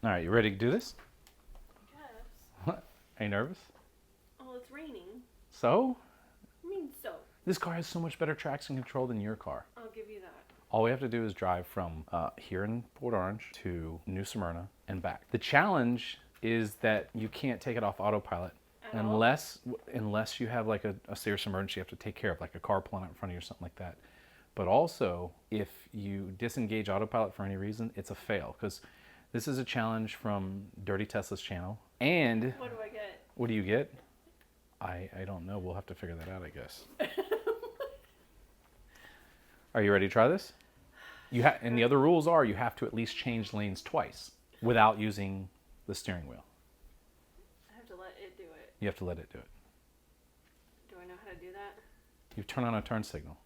All right, you ready to do this? Yes. What? Are you nervous? Oh, it's raining. So? I mean, so. This car has so much better traction control than your car. I'll give you that. All we have to do is drive from here in Port Orange to New Smyrna and back. The challenge is that you can't take it off autopilot unless you have like a serious emergency you have to take care of, like a car pulling out in front of you or something like that. But also, if you disengage autopilot for any reason, it's a fail, because this is a challenge from Dirty Tesla's channel. And what do I get? What do you get? I don't know. We'll have to figure that out, I guess. Are you ready to try this? And the other rules are you have to at least change lanes twice without using the steering wheel. I have to let it do it. You have to let it do it. Do I know how to do that? You turn on a turn signal.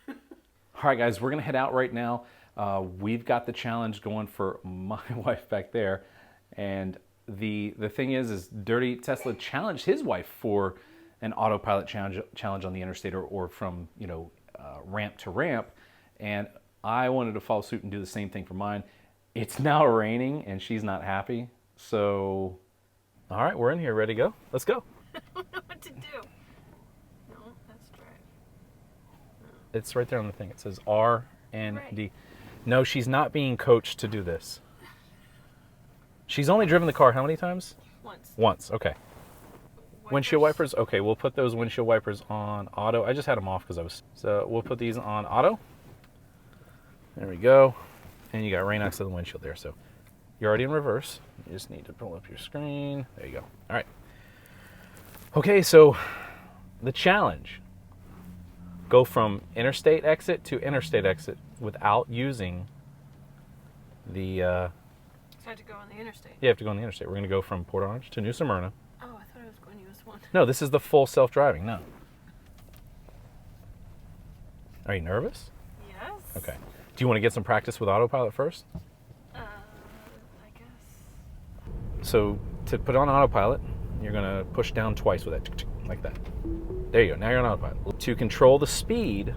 All right, guys, we're going to head out right now. We've got the challenge going for my wife back there. And the thing is Dirty Tesla challenged his wife for an autopilot challenge on the interstate or from, ramp to ramp. And I wanted to follow suit and do the same thing for mine. It's now raining and she's not happy. So, all right, we're in here, ready to go? Let's go. I don't know what to do. No, that's drive. No. It's right there on the thing. It says R and Right. D. No, she's not being coached to do this. She's only driven the car how many times? Once. Once, okay. Windshield wipers, okay, we'll put those windshield wipers on auto. I just had them off so we'll put these on auto. There we go. And you got rain next to the windshield there. So you're already in reverse. You just need to pull up your screen. There you go. All right. Okay, so the challenge. Go from interstate exit to interstate exit without using the... So I have to go on the interstate. You have to go on the interstate. We're going to go from Port Orange to New Smyrna. Oh, I thought I was going to use one. No, this is the full self-driving. No. Are you nervous? Yes. Okay. Do you want to get some practice with autopilot first? I guess. So to put on autopilot, you're going to push down twice with it, like that. There you go. Now you're on autopilot. To control the speed,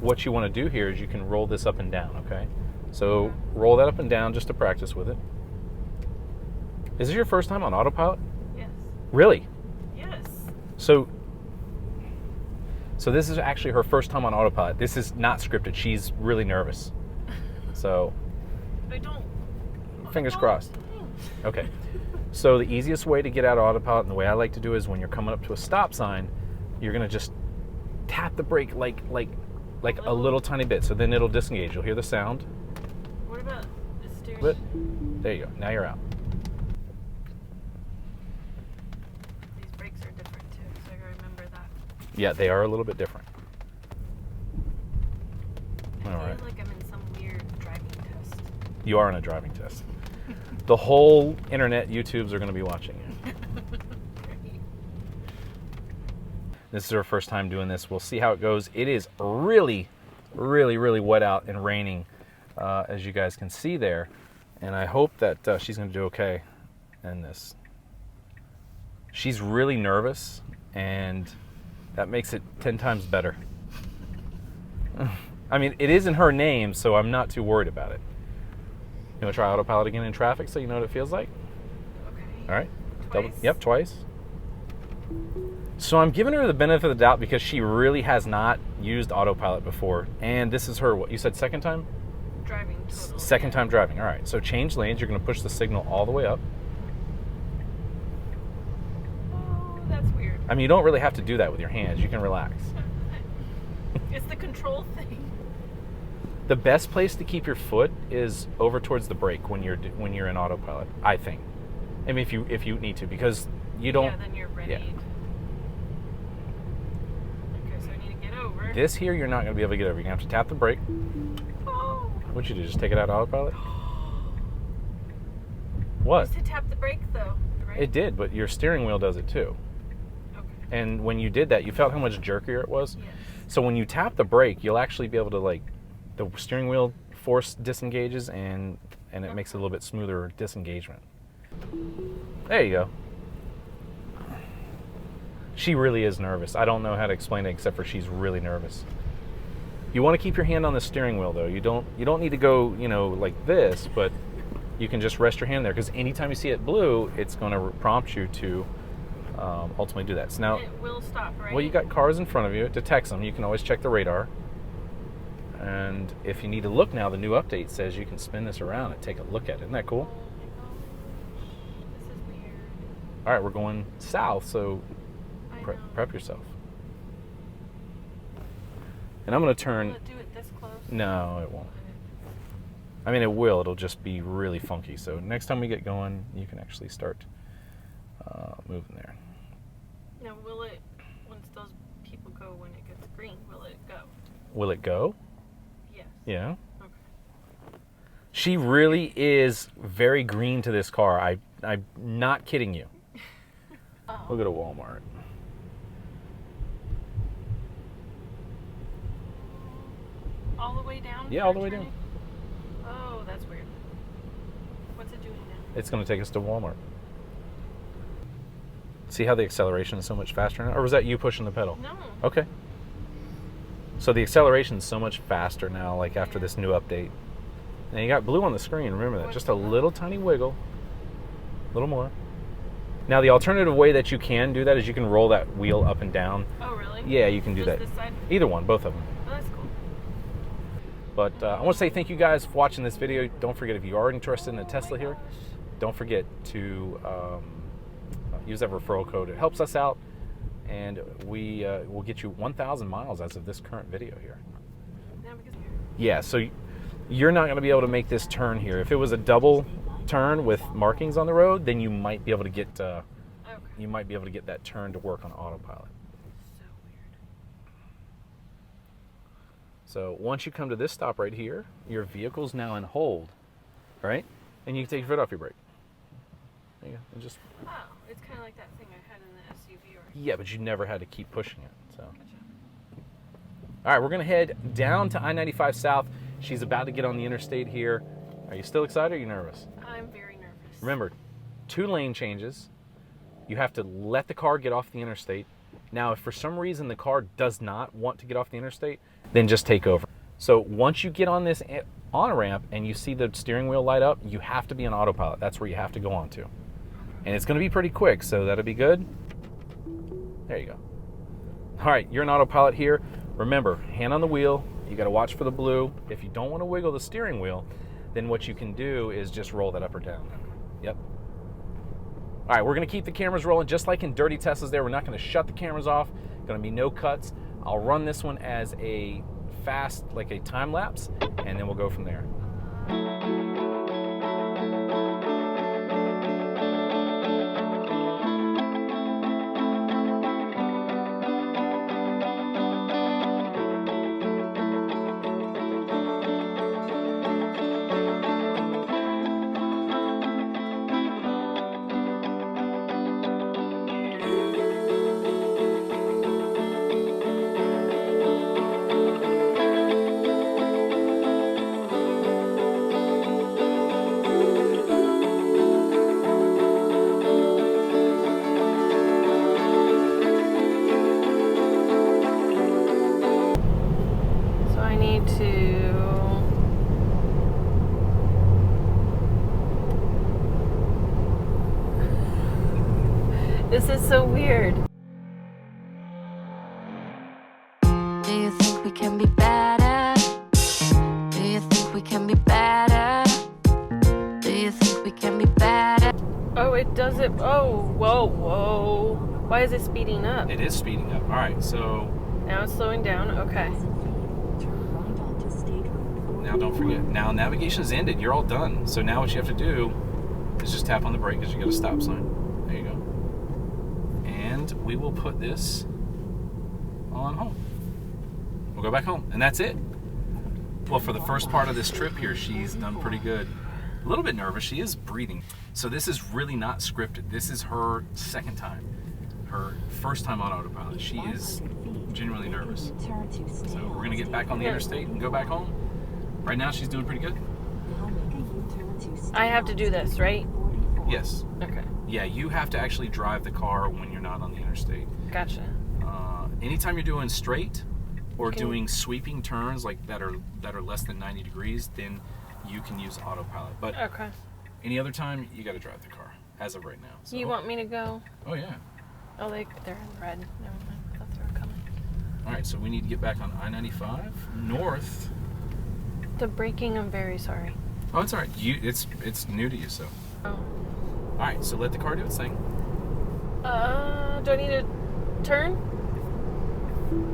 what you want to do here is you can roll this up and down, okay? So roll that up and down just to practice with it. Is this your first time on autopilot? Yes. Really? Yes. So this is actually her first time on autopilot. This is not scripted. She's really nervous. So I don't. fingers crossed. Okay. So the easiest way to get out of autopilot, and the way I like to do, is when you're coming up to a stop sign, you're gonna just tap the brake like a little tiny bit. So then it'll disengage. You'll hear the sound. What about the steering? But there you go. Now you're out. These brakes are different too, so I gotta remember that. Yeah, they are a little bit different. All right. I feel like I'm in some weird driving test. You are in a driving test. The whole internet, YouTubes are going to be watching you. This is our first time doing this. We'll see how it goes. It is really, really, really wet out and raining, as you guys can see there. And I hope that she's going to do okay in this. She's really nervous, and that makes it 10 times better. I mean, it is in her name, so I'm not too worried about it. You want to try autopilot again in traffic so you know what it feels like? Okay. All right. Twice? Yep, twice. So I'm giving her the benefit of the doubt because she really has not used autopilot before. And this is her, what you said, second time? Driving total. Second time driving. All right. So change lanes. You're going to push the signal all the way up. Oh, that's weird. I mean, you don't really have to do that with your hands. You can relax. It's the control thing. The best place to keep your foot is over towards the brake when you're in autopilot, I think. I mean, if you need to, because you don't. Yeah, then you're ready. Yeah. Okay, so I need to get over. This here, you're not going to be able to get over. You're going to have to tap the brake. Oh. What'd you do? Just take it out of autopilot? What? Just to tap the brake, though, right? It did, but your steering wheel does it too. Okay. And when you did that, you felt how much jerkier it was? Yes. So when you tap the brake, you'll actually be able to, the steering wheel force disengages and it makes it a little bit smoother disengagement. There you go. She really is nervous. I don't know how to explain it except for she's really nervous. You want to keep your hand on the steering wheel though. You don't need to go, like this, but you can just rest your hand there, because anytime you see it blue, it's going to prompt you to ultimately do that. So now, It will stop, right? well, you got cars in front of you. It detects them. You can always check the radar. And if you need to look now, the new update says you can spin this around and take a look at it. Isn't that cool? Oh my gosh. This is weird. All right, we're going south, so I know. prep yourself. And I'm going to turn... Will it do it this close? No, it won't. I mean, it will. It'll just be really funky. So next time we get going, you can actually start moving there. Now, will it, once those people go, when it gets green, will it go? Will it go? Yes. Yeah. Okay. She really is very green to this car. I'm not kidding you. Oh. We'll go to Walmart. All the way down? Yeah, all the way down. Oh, that's weird. What's it doing now? It's going to take us to Walmart. See how the acceleration is so much faster now? Or was that you pushing the pedal? No. Okay. So the acceleration is so much faster now, like after this new update. Now you got blue on the screen, remember that. Just a little tiny wiggle. A little more. Now the alternative way that you can do that is you can roll that wheel up and down. Oh, really? Yeah, you can do Just that. this side? Either one, both of them. Oh, that's cool. But I want to say thank you guys for watching this video. Don't forget, if you are interested in a Tesla here, don't forget to use that referral code. It helps us out, and we will get you 1,000 miles as of this current video here. Now because Yeah, so you're not going to be able to make this turn here. If it was a double turn with markings on the road, then you might be able to get okay. that turn to work on autopilot. So weird. So once you come to this stop right here, your vehicle's now in hold, right? And you can take your foot off your brake. There you go. And just, Oh, it's kind of like that thing I had in the SUV. Or yeah, but you never had to keep pushing it. So, Gotcha. all right, we're gonna head down to I-95 South. She's about to get on the interstate here. Are you still excited or are you nervous? I'm very nervous. Remember, 2 lane changes. You have to let the car get off the interstate. Now, if for some reason the car does not want to get off the interstate, then just take over. So once you get on this on-ramp and you see the steering wheel light up, you have to be on autopilot. That's where you have to go on to. And it's going to be pretty quick, so that'll be good. There you go. All right, you're in autopilot here. Remember, hand on the wheel. You got to watch for the blue. If you don't want to wiggle the steering wheel, then what you can do is just roll that up or down. Yep. All right, we're going to keep the cameras rolling just like in Dirty Teslas there. We're not going to shut the cameras off. Going to be no cuts. I'll run this one as a fast, like a time lapse, and then we'll go from there. This is so weird. Do you think we can be better? Do you think we can be better? Do you think we can be better? Oh, it does it. Oh, whoa, whoa. Why is it speeding up? It is speeding up. All right, so Now it's slowing down. Okay. now don't forget. Now navigation's ended. You're all done. So now what you have to do is just tap on the brake because you got a stop sign. There you go. And we will put this on home. We'll go back home, and that's it. Well, for the first part of this trip here, she's done pretty good. A little bit nervous. She is breathing. So this is really not scripted. This is her second time. Her first time on autopilot. She is genuinely nervous. So we're going to get back on the interstate and go back home. Right now, she's doing pretty good. I have to do this, right? Yes. Okay. Yeah, you have to actually drive the car when you're not on the interstate. Gotcha. Anytime you're doing straight or Okay. doing sweeping turns like that are less than 90 degrees, then you can use autopilot. But Okay. Any other time, you got to drive the car, as of right now. So. You want me to go? Oh, yeah. Oh, they're in red. Never mind. I thought they were coming. All right, so we need to get back on I-95 north. The braking, I'm very sorry. Oh, it's all right. It's new to you, so. Oh. All right, so let the car do its thing. Do I need to turn?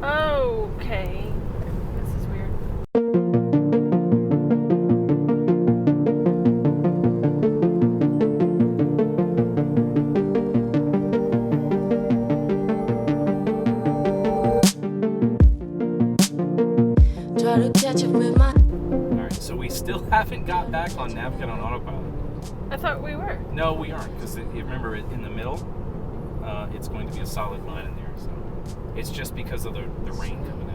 Okay. This is weird. Try to catch up with my. All right, so we still haven't got back on Navigate on Autopilot. I thought we were. No, we aren't, because you remember in the middle, it's going to be a solid line in there. So it's just because of the rain coming in.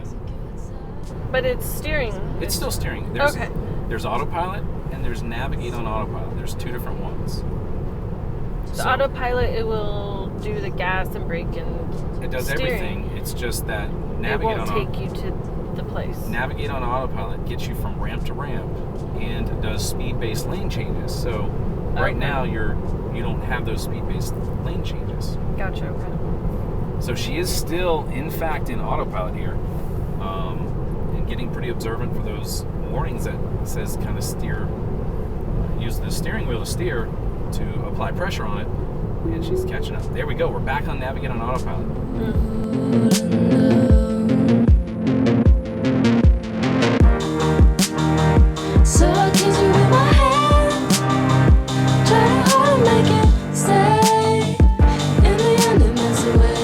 But it's steering. It's still steering. Okay. There's Autopilot and there's Navigate on Autopilot. There's two different ones. The Autopilot, it will do the gas and brake and it does steering. everything. It's just that It Navigate won't take you to the place. Navigate on Autopilot gets you from ramp to ramp and does speed-based lane changes. So right now you don't have those speed-based lane changes. Gotcha. Okay. So she is still, in fact, in Autopilot here, and getting pretty observant for those warnings that says kind of use the steering wheel to steer to apply pressure on it, and she's catching up. There we go. We're back on Navigate on Autopilot. So I kiss you with my hand. Try to hold and make it stay. In the end, it melts away.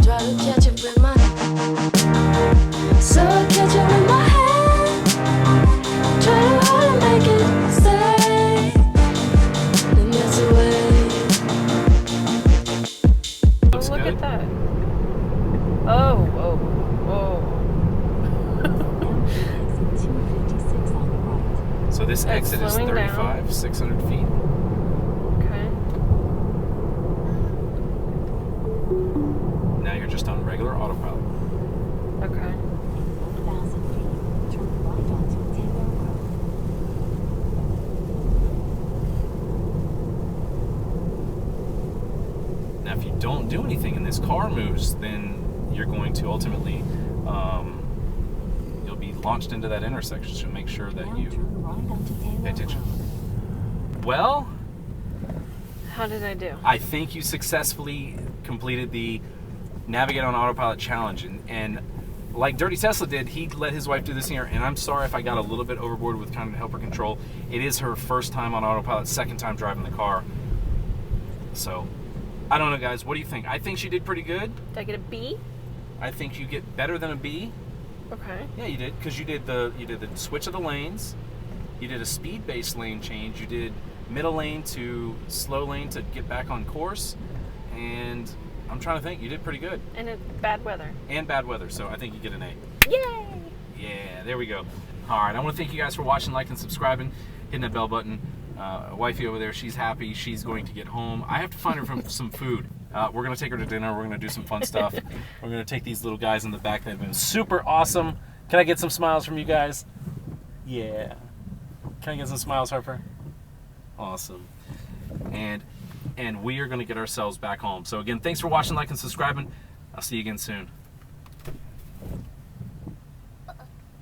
Try to catch it with my. So I catch it with my hand. Try to hold and make it stay. It melts away. Looks Look good. at that. Oh, whoa, whoa. So this It's exit is slowing 35, 600 feet. Okay. Now you're just on regular Autopilot. Okay. Now if you don't do anything and this car moves, then you're going to ultimately, you'll be launched into that intersection. So make sure that you pay attention. Well, How did I do? I think you successfully completed the Navigate on Autopilot challenge, and like Dirty Tesla did, he let his wife do this here, and I'm sorry if I got a little bit overboard with trying to help her control. It is her first time on Autopilot, second time driving the car. So, I don't know, guys. What do you think? I think she did pretty good. Did I get a B? I think you get better than a B. Okay. Yeah, you did, because you did the switch of the lanes. You did a speed-based lane change. You did middle lane to slow lane to get back on course, and I'm trying to think. You did pretty good. And it's bad weather. And bad weather, so I think you get an A. Yay! Yeah, there we go. All right, I want to thank you guys for watching, liking, subscribing, hitting that bell button. Wifey over there, she's happy. She's going to get home. I have to find her some food. We're going to take her to dinner. We're going to do some fun stuff. We're going to take these little guys in the back. They've been super awesome. Can I get some smiles from you guys? Yeah. Can I get some smiles, Harper? Awesome. And we are going to get ourselves back home. So again, thanks for watching, liking, subscribing. I'll see you again soon.